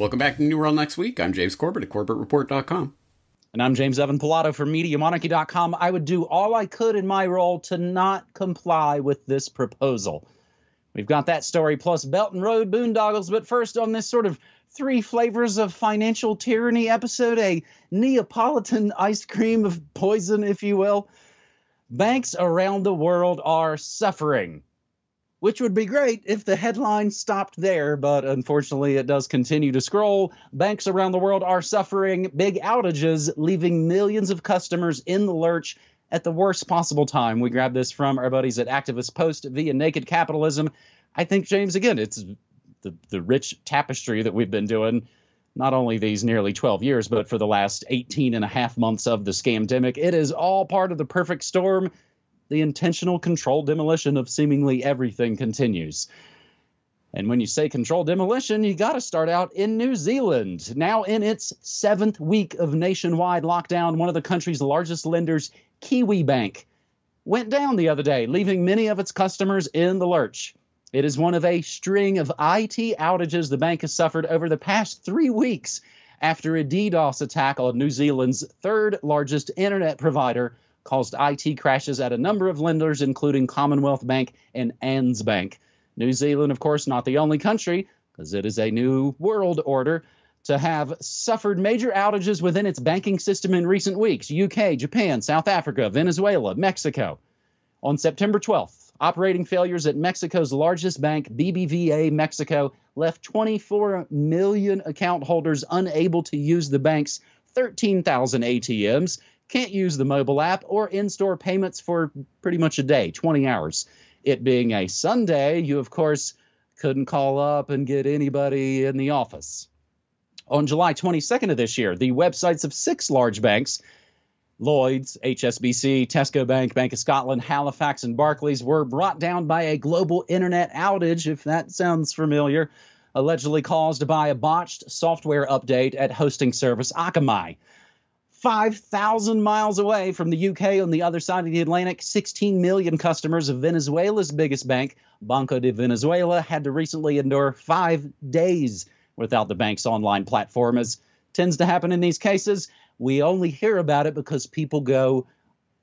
Welcome back to New World Next Week. I'm James Corbett at CorbettReport.com. And I'm James Evan Pilato for MediaMonarchy.com. I would do all I could in my role to not comply with this proposal. We've got that story plus Belt and Road boondoggles, but first on this sort of three flavors of financial tyranny episode, a Neapolitan ice cream of poison, if you will. Banks around the world are suffering, which would be great if the headline stopped there, but unfortunately it does continue to scroll. Banks around the world are suffering big outages, leaving millions of customers in the lurch at the worst possible time. We grabbed this from our buddies at Activist Post via Naked Capitalism. I think, James, again, it's the rich tapestry that we've been doing, not only these nearly 12 years, but for the last 18 and a half months of the scamdemic. It is all part of the perfect storm. The intentional controlled demolition of seemingly everything continues. And when you say controlled demolition, you got to start out in New Zealand. Now in its 7th week of nationwide lockdown, one of the country's largest lenders, Kiwibank, went down the other day, leaving many of its customers in the lurch. It is one of a string of IT outages the bank has suffered over the past 3 weeks after a DDoS attack on New Zealand's third largest internet provider caused IT crashes at a number of lenders, including Commonwealth Bank and Anz Bank. New Zealand, of course, not the only country, because it is a new world order, to have suffered major outages within its banking system in recent weeks. UK, Japan, South Africa, Venezuela, Mexico. On September 12th, operating failures at Mexico's largest bank, BBVA Mexico, left 24 million account holders unable to use the bank's 13,000 ATMs, can't use the mobile app or in-store payments for pretty much a day, 20 hours. It being a Sunday, you, of course, couldn't call up and get anybody in the office. On July 22nd of this year, the websites of 6 large banks, Lloyds, HSBC, Tesco Bank, Bank of Scotland, Halifax, and Barclays, were brought down by a global internet outage, if that sounds familiar, allegedly caused by a botched software update at hosting service Akamai. 5,000 miles away from the UK on the other side of the Atlantic, 16 million customers of Venezuela's biggest bank, Banco de Venezuela, had to recently endure 5 days without the bank's online platform. As tends to happen in these cases, we only hear about it because people go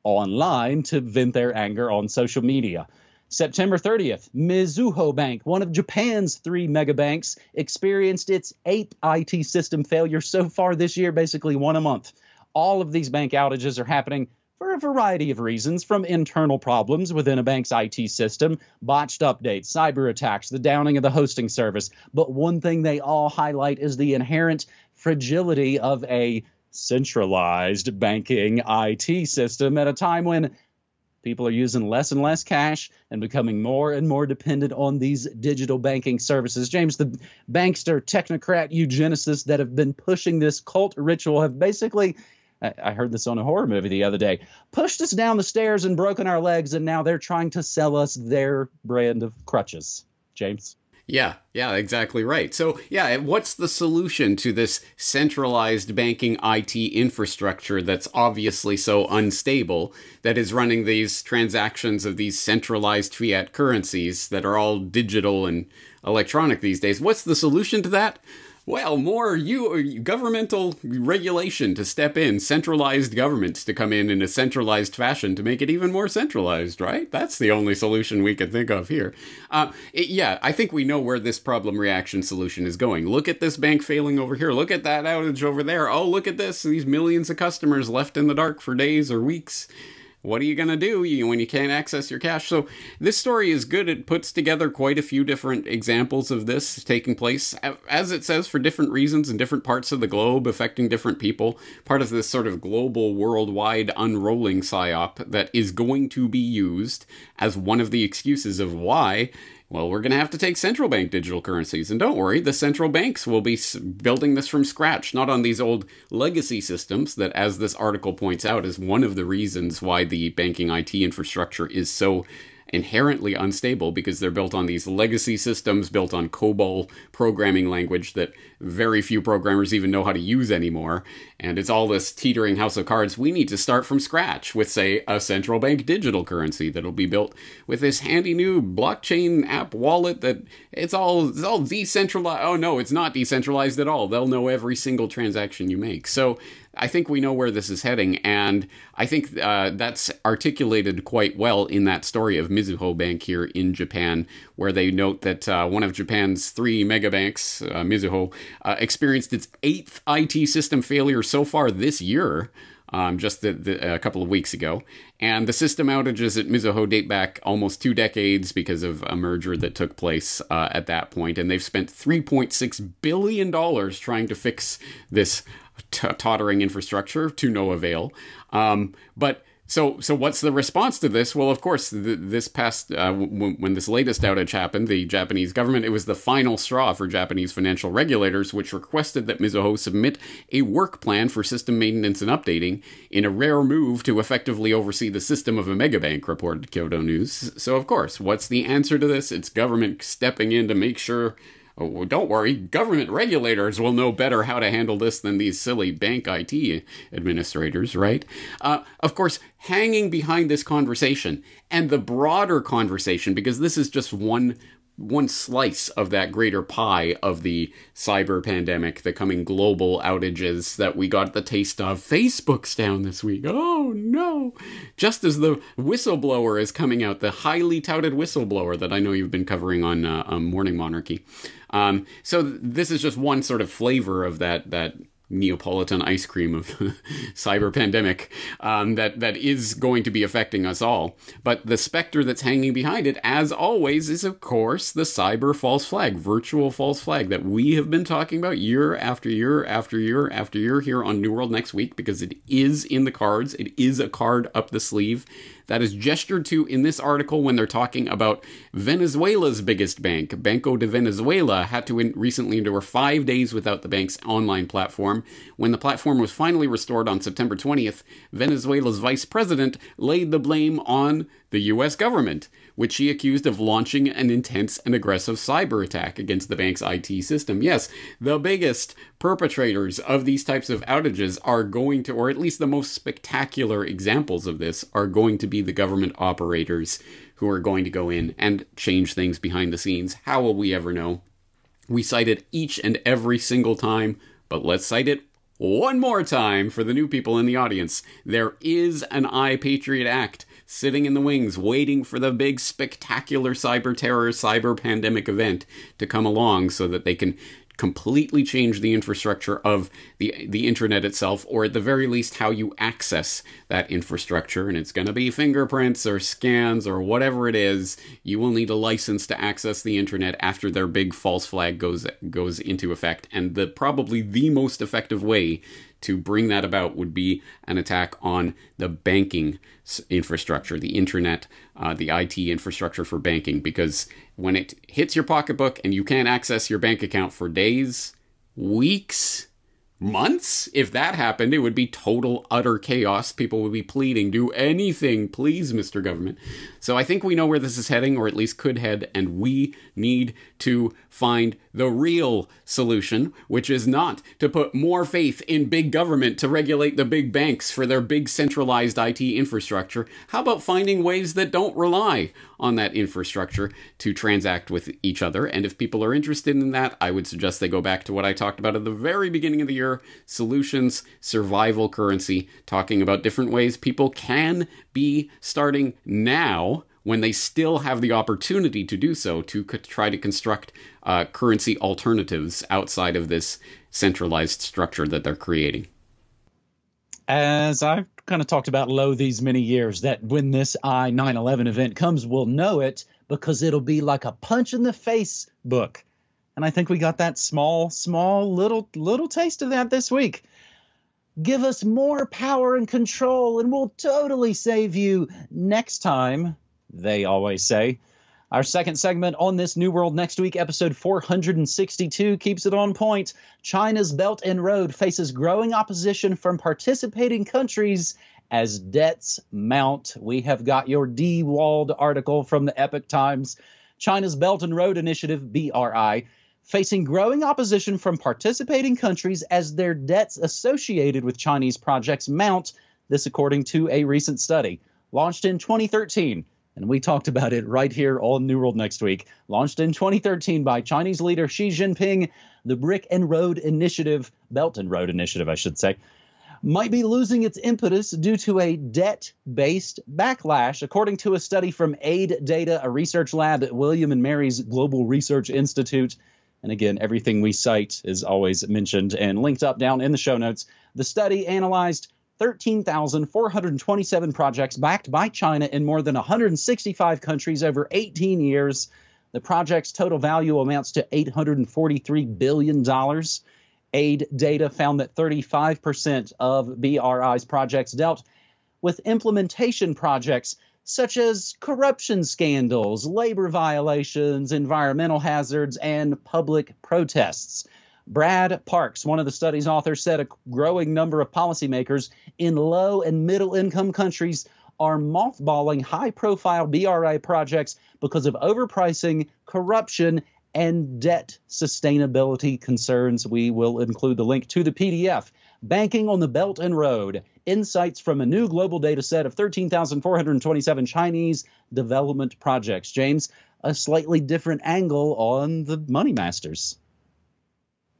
online to vent their anger on social media. September 30th, Mizuho Bank, one of Japan's 3 mega banks, experienced its 8th IT system failure so far this year, basically one a month. All of these bank outages are happening for a variety of reasons, from internal problems within a bank's IT system, botched updates, cyber attacks, the downing of the hosting service. But one thing they all highlight is the inherent fragility of a centralized banking IT system at a time when people are using less and less cash and becoming more and more dependent on these digital banking services. James, the bankster, technocrat eugenicists that have been pushing this cult ritual have basically, I heard this on a horror movie the other day, pushed us down the stairs and broken our legs, and now they're trying to sell us their brand of crutches. James? Yeah, exactly right. So, what's the solution to this centralized banking IT infrastructure that's obviously so unstable, that is running these transactions of these centralized fiat currencies that are all digital and electronic these days? What's the solution to that? Well, more governmental regulation to step in, centralized governments to come in a centralized fashion to make it even more centralized, right? That's the only solution we can think of here. I think we know where this problem reaction solution is going. Look at this bank failing over here. Look at that outage over there. Oh, look at this. These millions of customers left in the dark for days or weeks. What are you going to do when you can't access your cash? So this story is good. It puts together quite a few different examples of this taking place, as it says, for different reasons in different parts of the globe, affecting different people. Part of this sort of global, worldwide unrolling psyop that is going to be used as one of the excuses of why, well, we're going to have to take central bank digital currencies. And don't worry, the central banks will be building this from scratch, not on these old legacy systems that, as this article points out, is one of the reasons why the banking IT infrastructure is so inherently unstable because they're built on these legacy systems built on COBOL programming language that very few programmers even know how to use anymore. And it's all this teetering house of cards. We need to start from scratch with, say, a central bank digital currency that'll be built with this handy new blockchain app wallet that it's all decentralized. Oh no, it's not decentralized at all. They'll know every single transaction you make. So I think we know where this is heading, and I think that's articulated quite well in that story of Mizuho Bank here in Japan, where they note that one of Japan's 3 mega banks, Mizuho, experienced its 8th IT system failure so far this year, just a couple of weeks ago. And the system outages at Mizuho date back almost 2 decades because of a merger that took place at that point, and they've spent $3.6 billion trying to fix this tottering infrastructure to no avail. But so what's the response to this? Well, of course, this past when this latest outage happened, the Japanese government, it was the final straw for Japanese financial regulators, which requested that Mizuho submit a work plan for system maintenance and updating in a rare move to effectively oversee the system of a megabank, reported Kyodo News. So, of course, what's the answer to this? It's government stepping in to make sure. Oh, don't worry, government regulators will know better how to handle this than these silly bank IT administrators, right? Of course, hanging behind this conversation and the broader conversation, because this is just one slice of that greater pie of the cyber pandemic, the coming global outages that we got the taste of. Facebook's down this week. Oh no! Just as the whistleblower is coming out, the highly touted whistleblower that I know you've been covering on Morning Monarchy. So this is just one sort of flavor of that Neapolitan ice cream of cyber pandemic that is going to be affecting us all. But the specter that's hanging behind it, as always, is of course the cyber false flag, virtual false flag that we have been talking about year after year after year after year here on New World Next Week, because it is in the cards. It is a card up the sleeve that is gestured to in this article when they're talking about Venezuela's biggest bank. Banco de Venezuela had to recently endure 5 days without the bank's online platform. When the platform was finally restored on September 20th, Venezuela's vice president laid the blame on the U.S. government, which she accused of launching an intense and aggressive cyber attack against the bank's IT system. Yes, the biggest perpetrators of these types of outages are going to, or at least the most spectacular examples of this, are going to be the government operators who are going to go in and change things behind the scenes. How will we ever know? We cite it each and every single time, but let's cite it one more time for the new people in the audience. There is an iPatriot Act sitting in the wings, waiting for the big, spectacular cyber terror, cyber pandemic event to come along so that they can completely change the infrastructure of the internet itself, or at the very least how you access that infrastructure. And it's going to be fingerprints or scans or whatever it is. You will need a license to access the internet after their big false flag goes into effect. And probably the most effective way to bring that about would be an attack on the banking infrastructure, the internet, the IT infrastructure for banking, because when it hits your pocketbook and you can't access your bank account for days, weeks, months, if that happened, it would be total, utter chaos. People would be pleading, do anything, please, Mr. Government. So I think we know where this is heading, or at least could head, and we need to find the real solution, which is not to put more faith in big government to regulate the big banks for their big centralized IT infrastructure. How about finding ways that don't rely on that infrastructure to transact with each other? And if people are interested in that, I would suggest they go back to what I talked about at the very beginning of the year, Solutions Survival Currency, talking about different ways people can be starting now, when they still have the opportunity to do so, to try to construct currency alternatives outside of this centralized structure that they're creating. As I've kind of talked about these many years, that when this I-9/11 event comes, we'll know it because it'll be like a punch in the face book. And I think we got that small little taste of that this week. Give us more power and control and we'll totally save you next time, they always say. Our second segment on this New World Next Week, episode 462, keeps it on point. China's Belt and Road faces growing opposition from participating countries as debts mount. We have got your D-Walled article from the Epoch Times. China's Belt and Road Initiative, BRI, facing growing opposition from participating countries as their debts associated with Chinese projects mount. This according to a recent study. Launched in 2013, and we talked about it right here on New World Next Week. Launched in 2013 by Chinese leader Xi Jinping, the Brick and Road Initiative, Belt and Road Initiative, I should say, might be losing its impetus due to a debt-based backlash, according to a study from Aid Data, a research lab at William and Mary's Global Research Institute. And again, everything we cite is always mentioned and linked up down in the show notes. The study analyzed 13,427 projects backed by China in more than 165 countries over 18 years. The project's total value amounts to $843 billion. Aid Data found that 35% of BRI's projects dealt with implementation projects such as corruption scandals, labor violations, environmental hazards, and public protests. Brad Parks, one of the study's authors, said a growing number of policymakers in low and middle income countries are mothballing high-profile BRI projects because of overpricing, corruption, and debt sustainability concerns. We will include the link to the PDF. Banking on the Belt and Road, insights from a new global data set of 13,427 Chinese development projects. James, a slightly different angle on the money masters.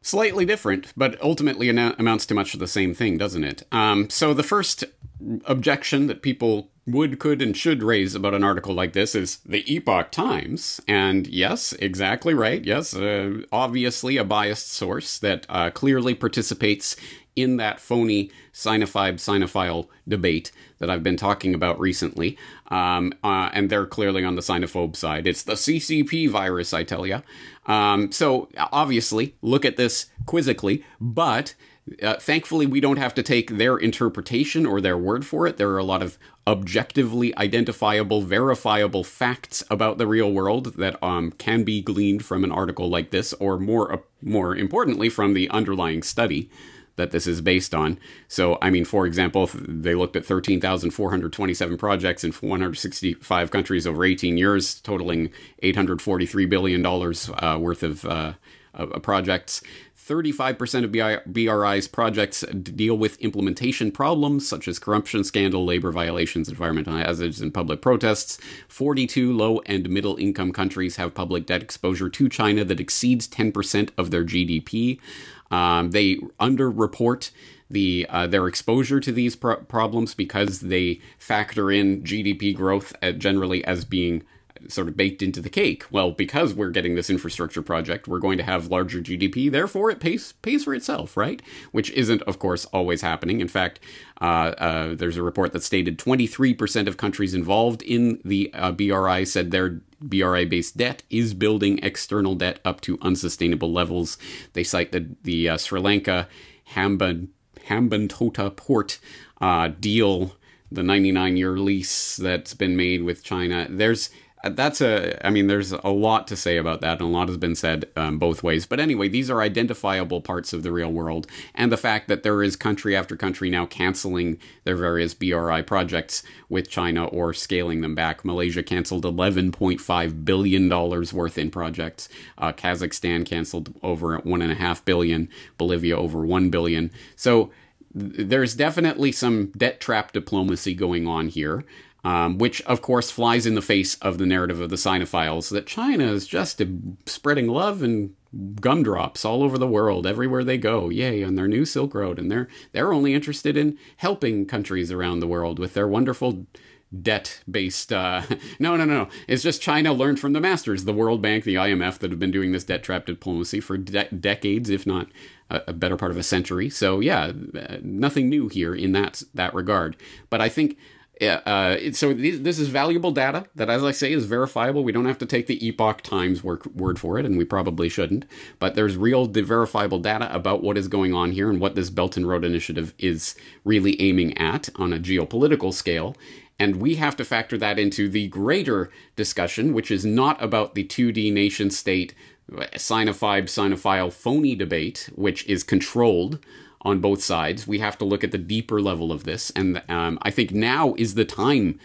Slightly different, but ultimately amounts to much of the same thing, doesn't it? So the first objection that people would, could, and should raise about an article like this is the Epoch Times. And yes, exactly right. Yes, obviously a biased source that clearly participates in that phony Sinophile debate that I've been talking about recently. And they're clearly on the Sinophobe side. It's the CCP virus, I tell you. So obviously, look at this quizzically, but thankfully, we don't have to take their interpretation or their word for it. There are a lot of objectively identifiable, verifiable facts about the real world that can be gleaned from an article like this, or more importantly, from the underlying study that this is based on. So, I mean, for example, they looked at 13,427 projects in 165 countries over 18 years, totaling $843 billion worth of projects. 35% of BRI's projects deal with implementation problems such as corruption scandal, labor violations, environmental hazards, and public protests. 42 low and middle income countries have public debt exposure to China that exceeds 10% of their GDP. They underreport their exposure to these problems because they factor in GDP growth generally as being sort of baked into the cake. Well, because we're getting this infrastructure project, we're going to have larger GDP, therefore it pays for itself, right? Which isn't, of course, always happening. In fact, there's a report that stated 23% of countries involved in the BRI said their BRI-based debt is building external debt up to unsustainable levels. They cite the Sri Lanka Hambantota port deal, the 99-year lease that's been made with China. There's a lot to say about that, and a lot has been said both ways. But anyway, these are identifiable parts of the real world, and the fact that there is country after country now canceling their various BRI projects with China or scaling them back. Malaysia canceled $11.5 billion worth in projects. Kazakhstan canceled over $1.5 billion. Bolivia over $1 billion. So there's definitely some debt trap diplomacy going on here. Which, of course, flies in the face of the narrative of the Sinophiles that China is just spreading love and gumdrops all over the world, everywhere they go, yay, on their new Silk Road. And they're only interested in helping countries around the world with their wonderful debt-based... No. It's just China learned from the masters, the World Bank, the IMF, that have been doing this debt trap diplomacy for decades, if not a better part of a century. So, yeah, nothing new here in that regard. But I think... so this is valuable data that, as I say, is verifiable. We don't have to take the Epoch Times word for it, and we probably shouldn't. But there's real verifiable data about what is going on here and what this Belt and Road Initiative is really aiming at on a geopolitical scale. And we have to factor that into the greater discussion, which is not about the 2D nation-state Sinophile phony debate, which is controlled on both sides. We have to look at the deeper level of this. And I think now is the time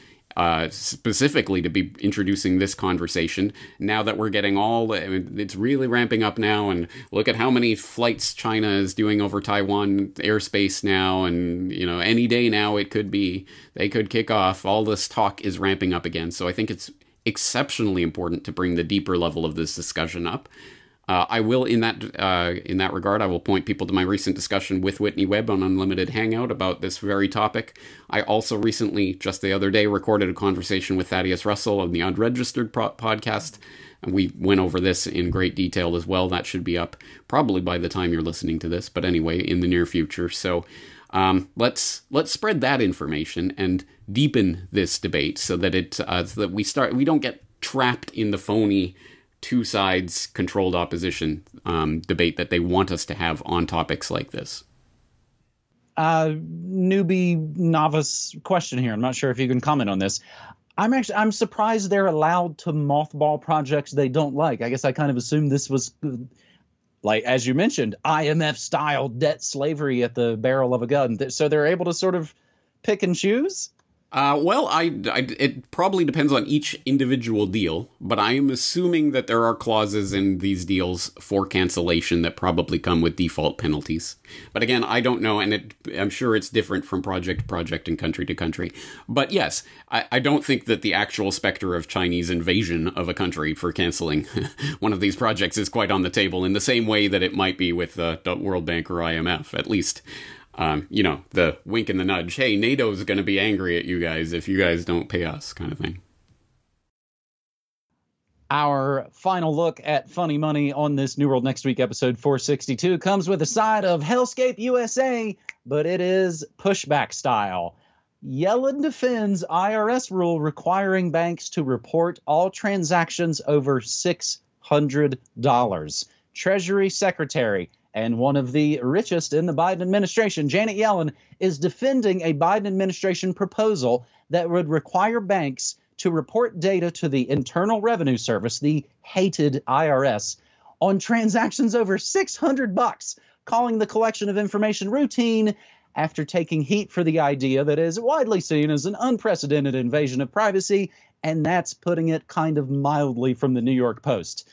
specifically to be introducing this conversation, now that we're getting it's really ramping up now, and look at how many flights China is doing over Taiwan airspace now, and any day now they could kick off. All this talk is ramping up again, so I think it's exceptionally important to bring the deeper level of this discussion up. I will, in that regard, I will point people to my recent discussion with Whitney Webb on Unlimited Hangout about this very topic. I also recently, just the other day, recorded a conversation with Thaddeus Russell on the Unregistered podcast, and we went over this in great detail as well. That should be up probably by the time you're listening to this, but anyway, in the near future. So let's spread that information and deepen this debate so that we don't get trapped in the phony two sides controlled opposition debate that they want us to have on topics like this. Newbie novice question here. I'm not sure if you can comment on this. I'm surprised they're allowed to mothball projects they don't like. I guess I kind of assumed this was, like, as you mentioned, IMF style debt slavery at the barrel of a gun. So they're able to sort of pick and choose? It probably depends on each individual deal, but I am assuming that there are clauses in these deals for cancellation that probably come with default penalties. But again, I don't know, and I'm sure it's different from project to project and country to country. But yes, I don't think that the actual specter of Chinese invasion of a country for canceling one of these projects is quite on the table in the same way that it might be with the World Bank or IMF, at least. The wink and the nudge, hey, NATO's going to be angry at you guys if you guys don't pay us, kind of thing. Our final look at funny money on this New World Next Week episode 462 comes with a side of Hellscape USA, but it is pushback style. Yellen defends IRS rule requiring banks to report all transactions over $600. Treasury Secretary and one of the richest in the Biden administration, Janet Yellen, is defending a Biden administration proposal that would require banks to report data to the Internal Revenue Service, the hated IRS, on transactions over $600, calling the collection of information routine after taking heat for the idea that is widely seen as an unprecedented invasion of privacy, and that's putting it kind of mildly from the New York Post.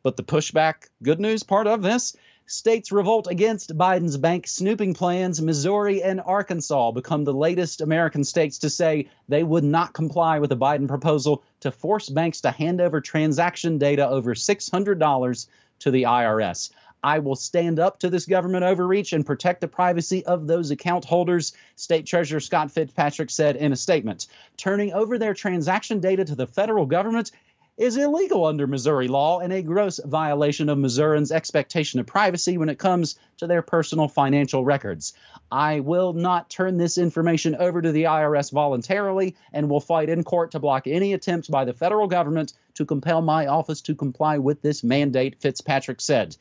But the pushback, good news part of this, states revolt against Biden's bank snooping plans. Missouri and Arkansas become the latest American states to say they would not comply with the Biden proposal to force banks to hand over transaction data over $600 to the IRS. I will stand up to this government overreach and protect the privacy of those account holders, State Treasurer Scott Fitzpatrick said in a statement. Turning over their transaction data to the federal government is illegal under Missouri law and a gross violation of Missourians' expectation of privacy when it comes to their personal financial records. I will not turn this information over to the IRS voluntarily and will fight in court to block any attempts by the federal government to compel my office to comply with this mandate, Fitzpatrick said.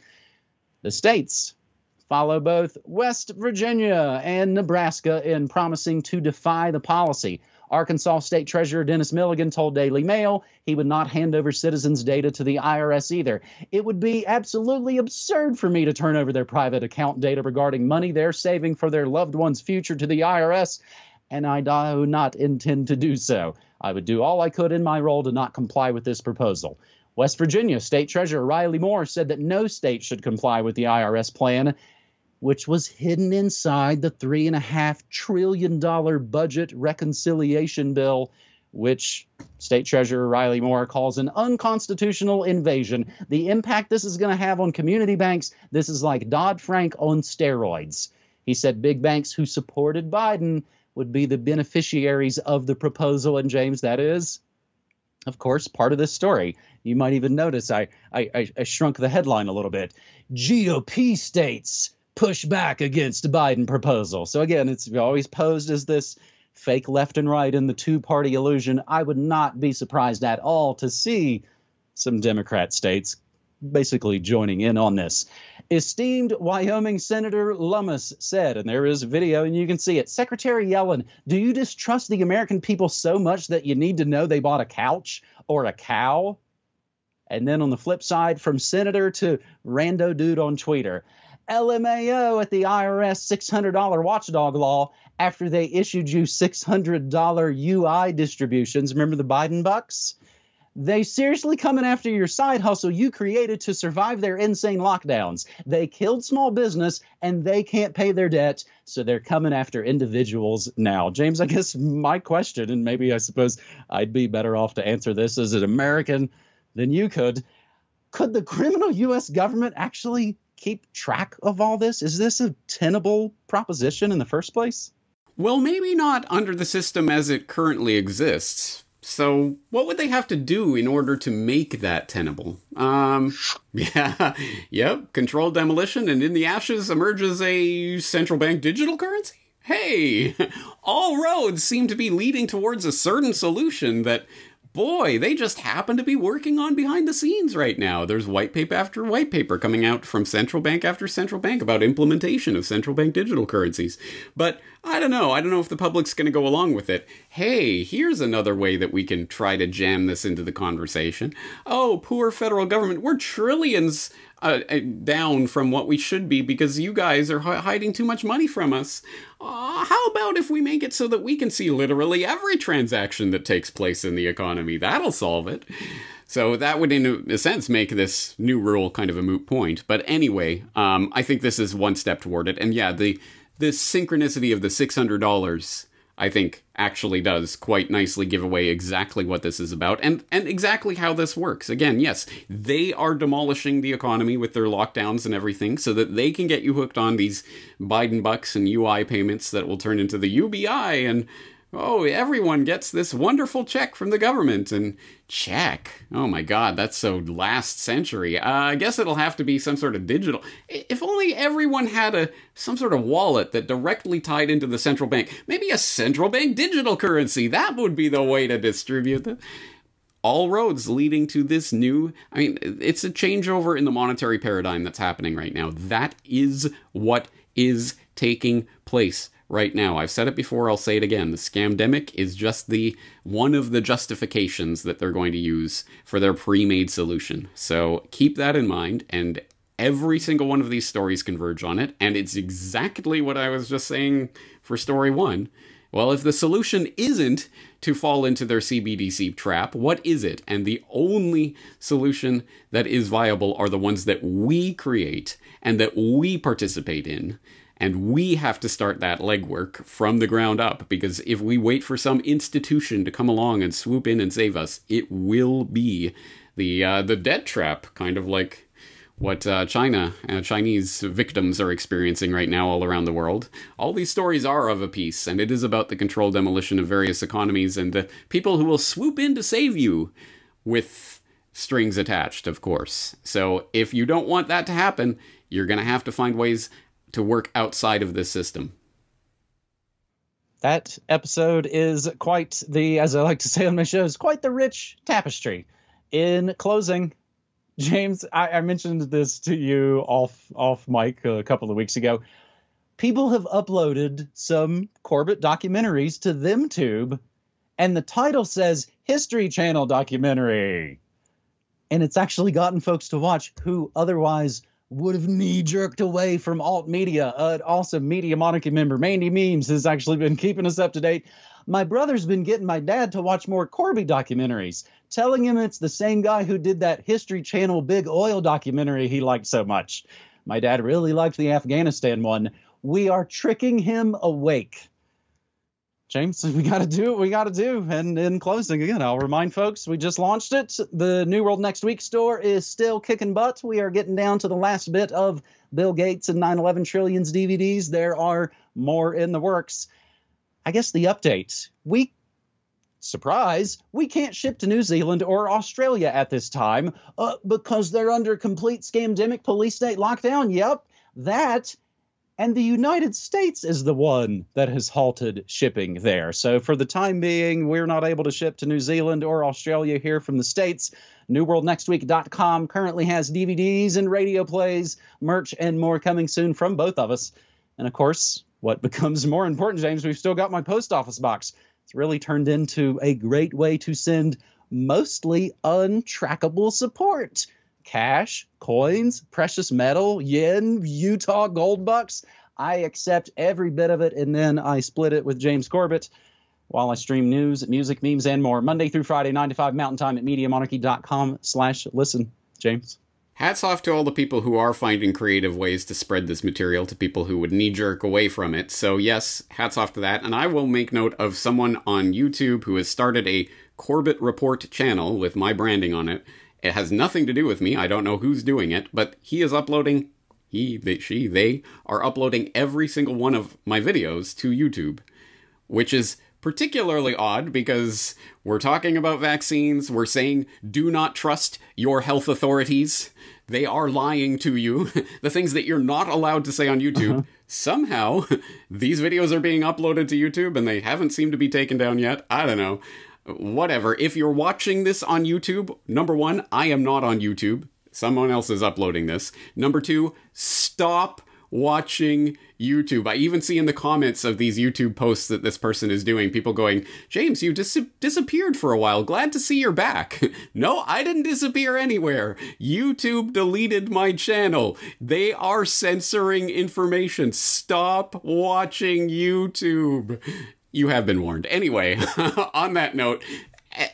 The states follow both West Virginia and Nebraska in promising to defy the policy. Arkansas State Treasurer Dennis Milligan told Daily Mail he would not hand over citizens' data to the IRS either. It would be absolutely absurd for me to turn over their private account data regarding money they're saving for their loved one's future to the IRS, and I do not intend to do so. I would do all I could in my role to not comply with this proposal. West Virginia State Treasurer Riley Moore said that no state should comply with the IRS plan, which was hidden inside the $3.5 trillion budget reconciliation bill, which State Treasurer Riley Moore calls an unconstitutional invasion. The impact this is going to have on community banks, this is like Dodd-Frank on steroids. He said big banks who supported Biden would be the beneficiaries of the proposal. And James, that is, of course, part of this story. You might even notice I shrunk the headline a little bit. GOP states push back against Biden proposal. So again, it's always posed as this fake left and right in the two-party illusion. I would not be surprised at all to see some Democrat states basically joining in on this. Esteemed Wyoming Senator Lummis said, and there is a video and you can see it, Secretary Yellen, do you distrust the American people so much that you need to know they bought a couch or a cow? And then on the flip side, from senator to rando dude on Twitter, LMAO at the IRS $600 watchdog law after they issued you $600 UI distributions. Remember the Biden bucks? They seriously coming after your side hustle you created to survive their insane lockdowns. They killed small business and they can't pay their debt, so they're coming after individuals now. James, I guess my question, and maybe I suppose I'd be better off to answer this as an American than you could the criminal U.S. government actually keep track of all this? Is this a tenable proposition in the first place? Well, maybe not under the system as it currently exists. So what would they have to do in order to make that tenable? Controlled demolition, and in the ashes emerges a central bank digital currency? Hey, all roads seem to be leading towards a certain solution that, boy, they just happen to be working on behind the scenes right now. There's white paper after white paper coming out from central bank after central bank about implementation of central bank digital currencies. But I don't know. I don't know if the public's going to go along with it. Hey, here's another way that we can try to jam this into the conversation. Oh, poor federal government. We're trillions down from what we should be because you guys are hiding too much money from us. How about if we make it so that we can see literally every transaction that takes place in the economy? That'll solve it. So that would, in a sense, make this new rule kind of a moot point. But anyway, I think this is one step toward it. And yeah, the synchronicity of the $600, I think, actually does quite nicely give away exactly what this is about and exactly how this works. Again, yes, they are demolishing the economy with their lockdowns and everything so that they can get you hooked on these Biden bucks and UI payments that will turn into the UBI, and oh, everyone gets this wonderful check from the government. And check. Oh my God, that's so last century. I guess it'll have to be some sort of digital. If only everyone had some sort of wallet that directly tied into the central bank. Maybe a central bank digital currency. That would be the way to distribute it. All roads leading to this new, it's a changeover in the monetary paradigm that's happening right now. That is what is taking place right now. I've said it before, I'll say it again. The scamdemic is just one of the justifications that they're going to use for their pre-made solution. So keep that in mind, and every single one of these stories converge on it, and it's exactly what I was just saying for story one. Well, if the solution isn't to fall into their CBDC trap, what is it? And the only solution that is viable are the ones that we create and that we participate in. And we have to start that legwork from the ground up, because if we wait for some institution to come along and swoop in and save us, it will be the debt trap, kind of like what Chinese victims are experiencing right now all around the world. All these stories are of a piece, and it is about the controlled demolition of various economies and the people who will swoop in to save you with strings attached, of course. So if you don't want that to happen, you're going to have to find ways to work outside of this system. That episode is quite as I like to say on my shows, quite the rich tapestry. In closing, James, I mentioned this to you off mic a couple of weeks ago. People have uploaded some Corbett documentaries to ThemTube, and the title says History Channel documentary. And it's actually gotten folks to watch who otherwise would have knee-jerked away from alt media. An awesome Media Monarchy member, Mandy Memes, has actually been keeping us up to date. My brother's been getting my dad to watch more Corby documentaries, telling him it's the same guy who did that History Channel Big Oil documentary he liked so much. My dad really liked the Afghanistan one. We are tricking him awake. James, we got to do what we got to do. And in closing, again, I'll remind folks, we just launched it. The New World Next Week store is still kicking butt. We are getting down to the last bit of Bill Gates and 9/11 Trillions DVDs. There are more in the works. I guess the update. Surprise, we can't ship to New Zealand or Australia at this time because they're under complete scamdemic police state lockdown. Yep, that. And the United States is the one that has halted shipping there. So for the time being, we're not able to ship to New Zealand or Australia here from the States. NewWorldNextWeek.com currently has DVDs and radio plays, merch, and more coming soon from both of us. And of course, what becomes more important, James, we've still got my post office box. It's really turned into a great way to send mostly untrackable support cash, coins, precious metal, yen, Utah gold bucks. I accept every bit of it, and then I split it with James Corbett while I stream news, music, memes, and more. Monday through Friday, 9 to 5 Mountain Time at MediaMonarchy.com/listen. James? Hats off to all the people who are finding creative ways to spread this material to people who would knee-jerk away from it. So yes, hats off to that. And I will make note of someone on YouTube who has started a Corbett Report channel with my branding on it. It has nothing to do with me. I don't know who's doing it, but he is uploading, they are uploading every single one of my videos to YouTube, which is particularly odd because we're talking about vaccines. We're saying do not trust your health authorities. They are lying to you. The things that you're not allowed to say on YouTube. Somehow, these videos are being uploaded to YouTube and they haven't seemed to be taken down yet. I don't know. Whatever. If you're watching this on YouTube, number one, I am not on YouTube. Someone else is uploading this. Number two, stop watching YouTube. I even see in the comments of these YouTube posts that this person is doing, people going, James, you disappeared for a while. Glad to see you're back. No, I didn't disappear anywhere. YouTube deleted my channel. They are censoring information. Stop watching YouTube. You have been warned. Anyway, on that note,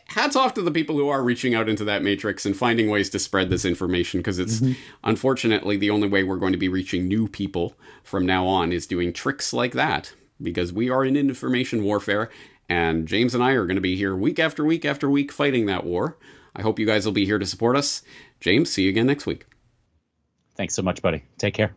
hats off to the people who are reaching out into that matrix and finding ways to spread this information, because it's unfortunately the only way we're going to be reaching new people from now on is doing tricks like that, because we are in information warfare, and James and I are going to be here week after week after week fighting that war. I hope you guys will be here to support us. James, see you again next week. Thanks so much, buddy. Take care.